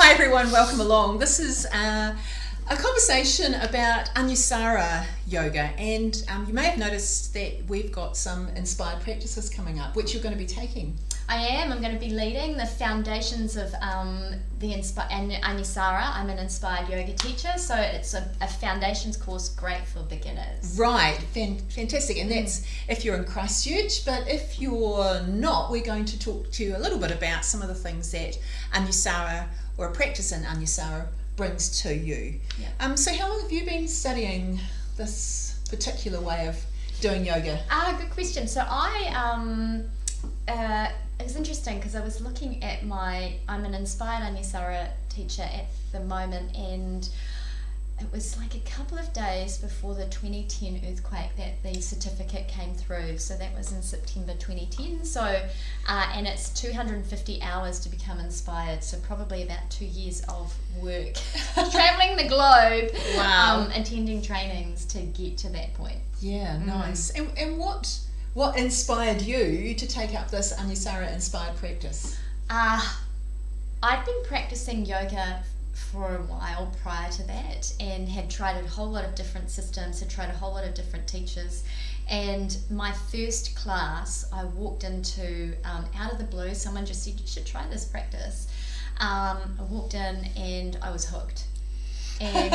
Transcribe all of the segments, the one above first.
Hi everyone, welcome along. This is a conversation about Anusara Yoga, and you may have noticed that we've got some inspired practices coming up, which you're going to be taking. I'm going to be leading the foundations of Anusara. I'm an inspired yoga teacher, so it's a foundations course great for beginners. Right, fantastic. And that's if you're in Christchurch, but if you're not, we're going to talk to you a little bit about some of the things that Anusara, or a practice in Anusara, brings to you. Yeah. So how long have you been studying this particular way of doing yoga? Good question. So it was interesting because I was looking at I'm an inspired Anusara teacher at the moment, and it was like a couple of days before the 2010 earthquake that the certificate came through. So that was in September 2010. So, and it's 250 hours to become inspired. So probably about 2 years of work, traveling the globe, Wow. Attending trainings to get to that point. Yeah, nice. And what inspired you to take up this Anusara Inspired practice? I'd been practicing yoga for a while prior to that, and had tried a whole lot of different systems, had tried a whole lot of different teachers. And my first class, I walked into, out of the blue, someone just said, you should try this practice. I walked in and I was hooked. And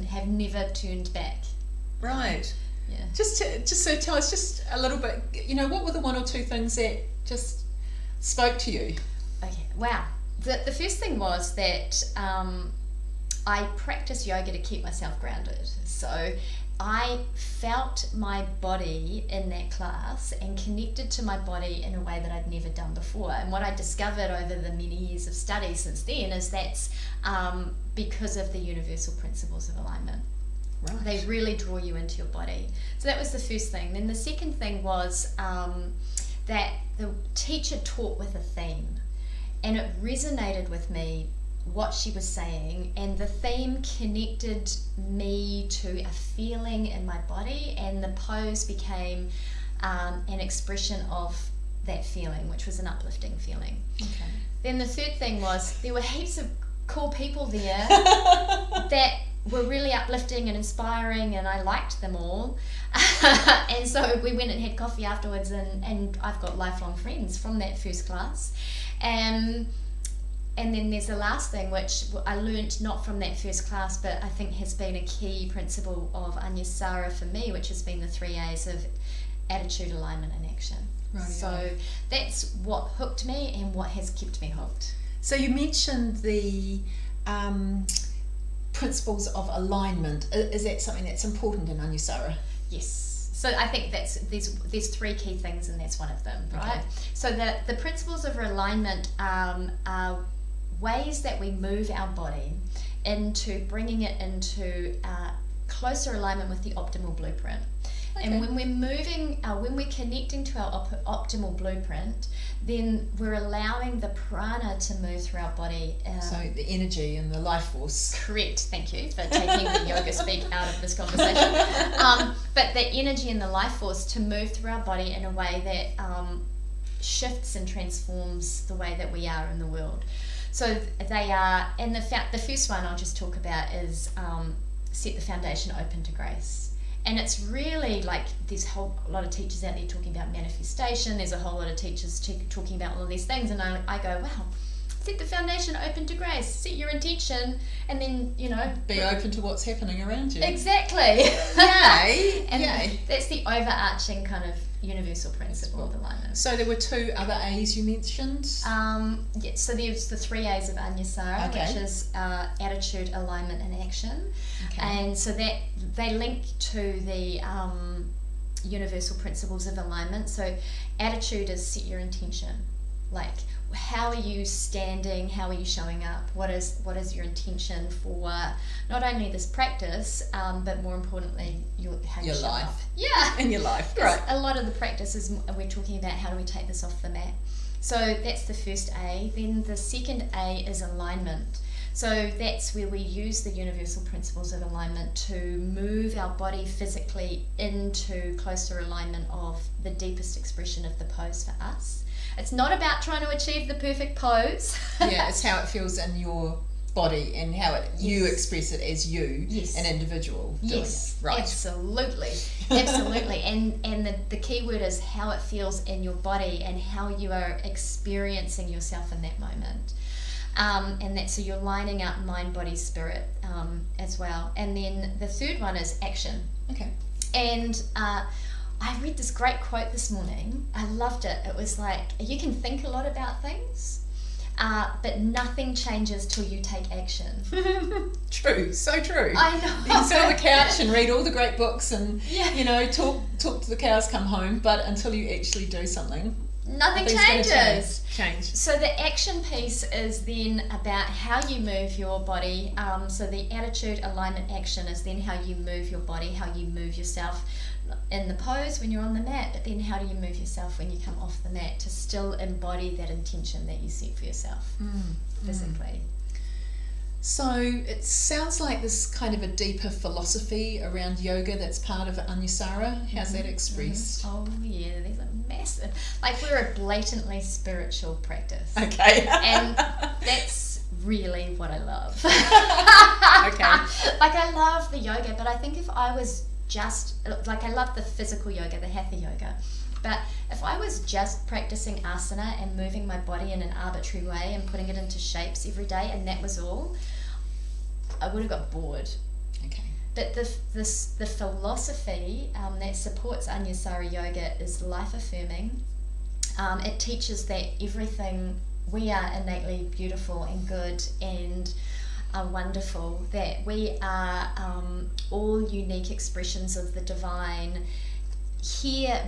have never turned back. Right. Yeah. Just so tell us just a little bit, what were the one or two things that just spoke to you? Okay, wow. The first thing was that I practice yoga to keep myself grounded. So I felt my body in that class and connected to my body in a way that I'd never done before. And what I discovered over the many years of study since then is that's because of the universal principles of alignment. Right. They really draw you into your body. So that was the first thing. Then the second thing was that the teacher taught with a theme, and it resonated with me what she was saying, and the theme connected me to a feeling in my body, and the pose became an expression of that feeling, which was an uplifting feeling. Okay. Then the third thing was there were heaps of cool people there that were really uplifting and inspiring, and I liked them all. And so we went and had coffee afterwards, and I've got lifelong friends from that first class. And then there's the last thing, which I learnt not from that first class, but I think has been a key principle of Anusara for me, which has been the 3 A's of attitude, alignment, and action. Right. So that's what hooked me and what has kept me hooked. So you mentioned the principles of alignment. Is that something that's important in Anusara? Yes. So I think there's 3 key things, and that's one of them, right? Okay. So the principles of alignment are ways that we move our body into bringing it into closer alignment with the optimal blueprint. Okay. And when we're moving, when we're connecting to our optimal blueprint, then we're allowing the prana to move through our body. So the energy and the life force. Correct, thank you for taking the yoga speak out of this conversation. But the energy and the life force to move through our body in a way that shifts and transforms the way that we are in the world. So they are, and the first one I'll just talk about is set the foundation open to grace. And it's really like there's a whole lot of teachers out there talking about manifestation. There's a whole lot of teachers talking about all of these things, and I go, wow, set the foundation open to grace, set your intention, and then Be open to what's happening around you. Exactly. Yay! And Yay! that's the overarching kind of universal principle of alignment. So there were 2 other A's you mentioned. Yeah, so there's the 3 A's of Anusara, Okay. which is attitude, alignment, and action. Okay. And so that they link to the universal principles of alignment. So attitude is set your intention. Like, how are you standing? How are you showing up? What is your intention for not only this practice, but more importantly, how you Your show life. up. Yeah. In your life, Because right. a lot of the practices we're talking about how do we take this off the mat. So that's the first A. Then the second A is alignment. So that's where we use the universal principles of alignment to move our body physically into closer alignment of the deepest expression of the pose for us. It's not about trying to achieve the perfect pose. Yeah, it's how it feels in your body and how you Yes. express it as you, Yes. an individual doing Yes, it. Right. absolutely. And the key word is how it feels in your body and how you are experiencing yourself in that moment. And that, so you're lining up mind, body, spirit as well. And then the third one is action. Okay. And I read this great quote this morning. I loved it. It was like, you can think a lot about things, but nothing changes till you take action. True, so true. I know. You can sit on the couch and read all the great books and, Yeah. you know, talk to the cows come home, but until you actually do something, Nothing nothing's gonna changes. change. So the action piece is then about how you move your body. So the attitude, alignment, action is then how you move your body, how you move yourself in the pose when you're on the mat, but then how do you move yourself when you come off the mat to still embody that intention that you set for yourself physically. So it sounds like this kind of a deeper philosophy around yoga that's part of Anusara. How's that expressed? Oh yeah, there's a massive, like, we're a blatantly spiritual practice. Okay. And that's really what I love. Okay. Like, I love the yoga, but I think if I was just, like, I love the physical yoga, the hatha yoga, but if I was just practicing asana and moving my body in an arbitrary way and putting it into shapes every day and that was all, I would have got bored. Okay. But the philosophy that supports Anusara Yoga is life affirming. It teaches that everything, we are innately beautiful and good and wonderful, that we are all unique expressions of the divine, here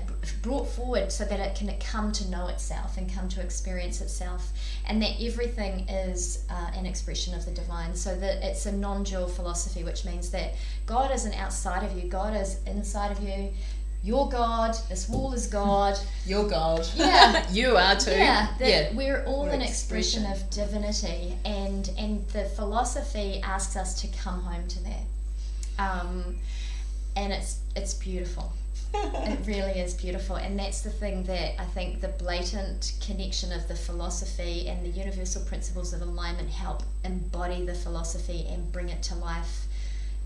brought forward so that it can come to know itself and come to experience itself, and that everything is an expression of the divine. So that it's a non-dual philosophy, which means that God isn't outside of you, God is inside of you. You're God, this wall is God. You're God. Yeah. You are too. Yeah, Yeah. we're all What an expression of divinity, and the philosophy asks us to come home to that. And it's beautiful. It really is beautiful, and that's the thing that I think the blatant connection of the philosophy and the universal principles of alignment help embody the philosophy and bring it to life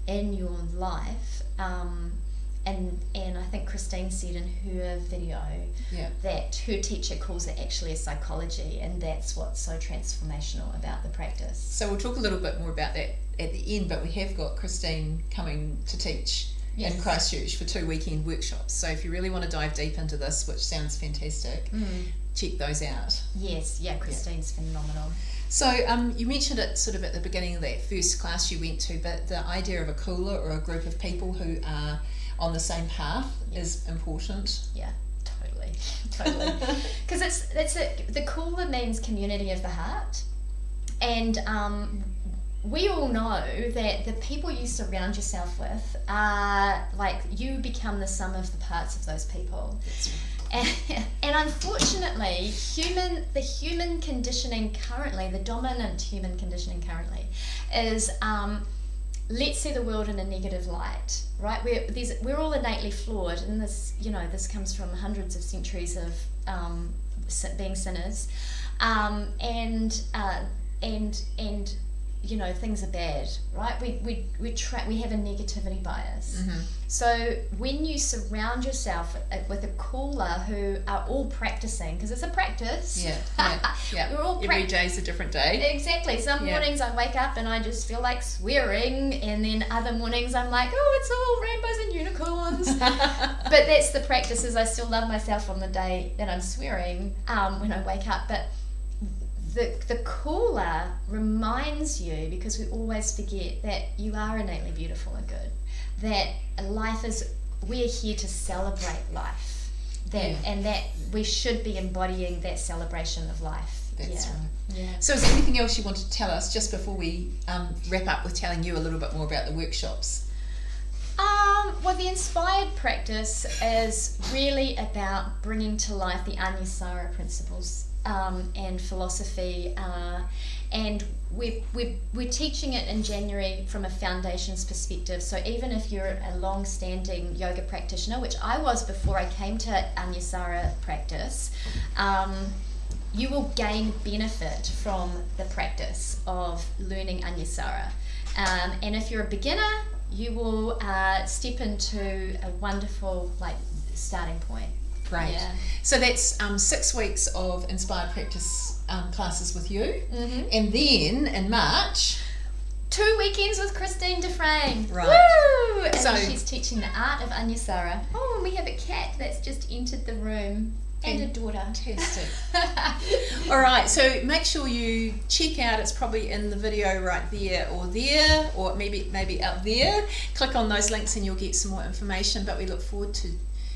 in your life. And I think Christine said in her video that her teacher calls it actually a psychology, and that's what's so transformational about the practice. So we'll talk a little bit more about that at the end, but we have got Christine coming to teach in Christchurch for 2 weekend workshops. So if you really want to dive deep into this, which sounds fantastic, check those out. Yes, Christine's phenomenal. So you mentioned it sort of at the beginning of that first class you went to, but the idea of a Kula, or a group of people who are on the same path, is important. Yeah, totally. Because the Kula means community of the heart, and we all know that the people you surround yourself with are, like, you become the sum of the parts of those people. That's right. And unfortunately, the human conditioning currently, the dominant human conditioning currently, is let's see the world in a negative light, right? We're all innately flawed, and this comes from hundreds of centuries of being sinners, and things are bad, right? We have a negativity bias. So when you surround yourself with a Kula who are all practicing, because it's a practice. Yeah. We're all every day's a different day. Exactly. Some mornings I wake up and I just feel like swearing, and then other mornings I'm like, oh, it's all rainbows and unicorns. But that's the practice. Is I still love myself on the day that I'm swearing when I wake up. But the Kula reminds you, because we always forget, that you are innately beautiful and good, that we're here to celebrate life, and that we should be embodying that celebration of life. That's right. Yeah. So is there anything else you want to tell us just before we wrap up with telling you a little bit more about the workshops? Well, the inspired practice is really about bringing to life the Anusara principles. and philosophy, and we're teaching it in January from a foundations perspective. So even if you're a long-standing yoga practitioner, which I was before I came to Anusara practice, you will gain benefit from the practice of learning Anusara. And if you're a beginner, you will step into a wonderful starting point. Great. Yeah. So that's 6 weeks of inspired practice classes with you, and then in March, 2 weekends with Christine Dufresne. Right. Woo! And So- she's teaching the art of Anusara. Oh, and we have a cat that's just entered the room. And a daughter. Fantastic. All right, so make sure you check out, it's probably in the video right there, or maybe out there. Click on those links and you'll get some more information, but we look forward to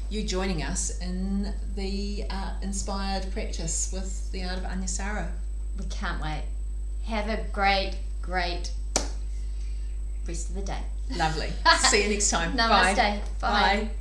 you joining us in the inspired practice with the art of Anusara. We can't wait. Have a great rest of the day. Lovely. See you next time. Namaste. Bye. Bye. Bye.